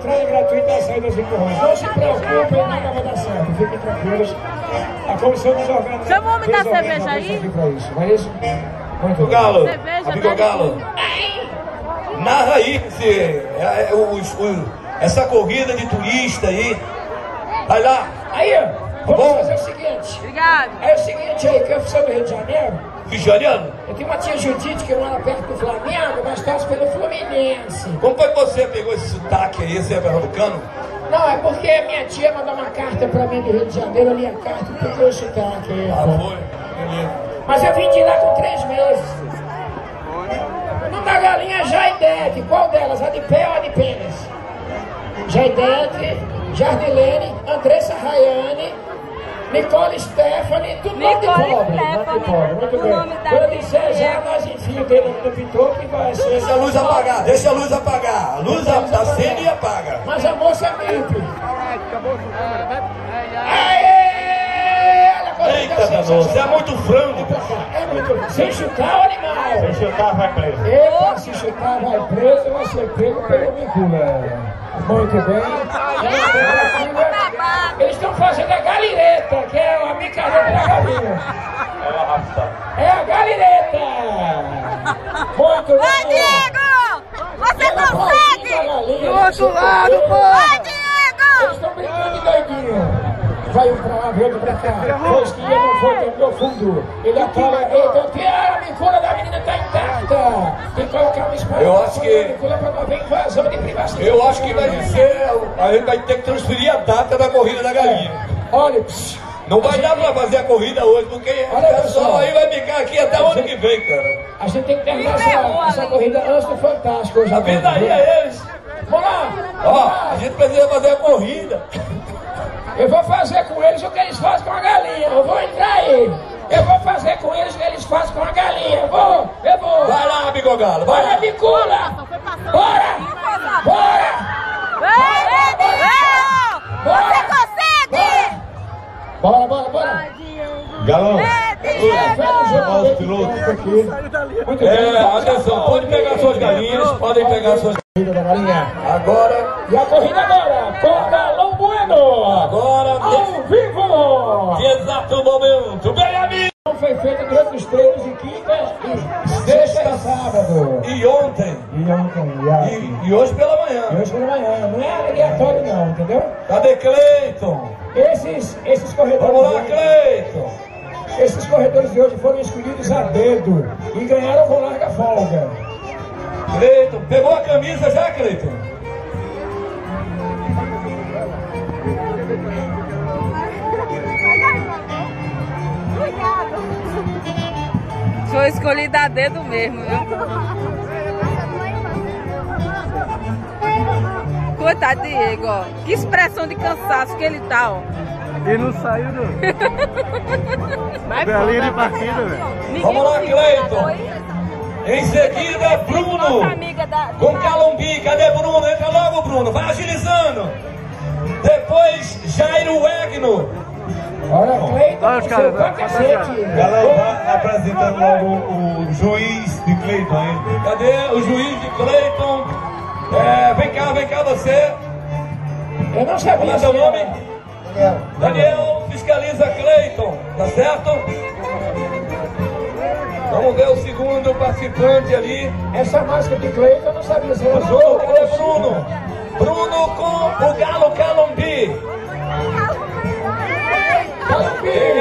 Entrada gratuita na saída dos empurrões. Não se preocupem, nada vai dar certo. Fiquem tranquilos. A comissão dos organizadores. Chama o homem da cerveja aí? Pra isso. Não é isso? Muito Galo, cerveja, amigo Galo, narra aí essa corrida de turista aí. Vai lá. Aí, vamos fazer o seguinte. Obrigado. É o seguinte aí, que eu sou do Rio de Janeiro. Rio de Janeiro? Eu tenho uma tia Judite que mora perto do Flamengo, mas torce pelo Fluminense. Como foi que você pegou esse sotaque aí, você é pernambucano? Não, é porque a minha tia mandou uma carta pra mim do Rio de Janeiro, eu li a carta e peguei o sotaque aí. Ah, foi? Beleza. Mas eu vim de lá com 3 meses. O nome da galinha é Jaidete. Qual delas? A de pé ou a de pênis? Jaidete, Jardilene, Andressa Rayane, Nicole Stephanie, tudo nome de pobre. Nome de pobre, muito bem. Quando eu disser já, nós enfiamos o dedo no pintor que vai ser... Deixa a luz apagar, deixa a luz apagar. A luz acende e apaga. Mas a moça é limpe. Eita, você é muito frango. É muito. Se chutar o animal. Se chutar, vai preso. Eita, se chutar, vai preso, vai ser pego pelo Micula. Muito bem. Eles estão fazendo a galireta, que é a micareta da galinha. É a galireta. Muito bem. Vai, Diego! Você consegue! Do outro lado, pô! Vai, Diego! Eles estão brincando de doidinho. Vai um pra lá, outro pra cá. Rosquinha não foi, terminou fundo. Ele apoia, a micula da menina tá intacta. Tem que colocar uma espada. Eu acho que... A micula pra não haver invasão de privacidade. Eu acho que vai ser... A gente vai ter que transferir a data da corrida da galinha. Olha, não vai dar pra fazer a corrida hoje, porque o pessoal aí vai ficar aqui até o ano que vem, cara. A gente tem que terminar essa corrida antes do Fantástico hoje. A vida aí é eles. Vamos lá. Ó, a gente precisa fazer a corrida. Eu vou fazer com eles o que eles fazem com a galinha. Eu vou entrar aí. Eu vou fazer com eles o que eles fazem com a galinha. Eu vou. Vai lá, Bigogalo, vai lá. Bicula. Bora. Você consegue! Bora. Galão, Vamos, piloto. Muito bem. Atenção, pode pegar suas galinhas, podem pegar suas Corrida da galinha. agora. E a corrida agora, com Galão Bueno. Agora, Ao vivo. que exato momento, bem amigo. Foi feita durante os treinos de quinta e sexta e sábado. E ontem, e hoje pela manhã. E hoje pela manhã. Não é aleatório não, entendeu? Cadê Cleiton? Esses corredores. Vamos lá, Cleiton. Esses corredores de hoje foram escolhidos a dedo e ganharam com larga folga. Cleiton, pegou a camisa já, Cleiton? Sou escolhida a dedo mesmo, viu? Coitado, Diego, ó. Que expressão de cansaço que ele tá, ó. E não saiu, não. Galinha de partida, velho. Vamos lá, Cleiton. Em seguida, Bruno. Com Calombi. Cadê Bruno? Entra logo, Bruno. Vai agilizando. Depois, Jairo Egno. Olha, Cleiton, Olha os caras, pra cacete. Galão, vai apresentando logo o juiz de Cleiton aí. Cadê o juiz de Cleiton? Vem cá você. Eu não sabia. Qual é seu nome? Daniel, fiscaliza Cleiton, tá certo? Vamos ver o segundo participante ali. Essa máscara de Cleiton eu não sabia se era Bruno, azul. cadê Bruno? Bruno com o Galo Calombi.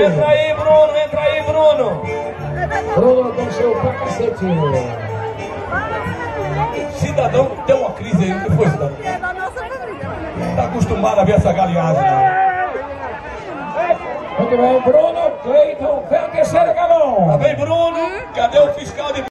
Entra aí, Bruno. Bruno com seu pra cacete. Cidadão, deu uma crise aí, o que foi, cidadão? Tá acostumado a ver essa galinhagem. Muito bem, Bruno, Cleiton, vem o terceiro galão. Tá bem, Bruno? Cadê o fiscal de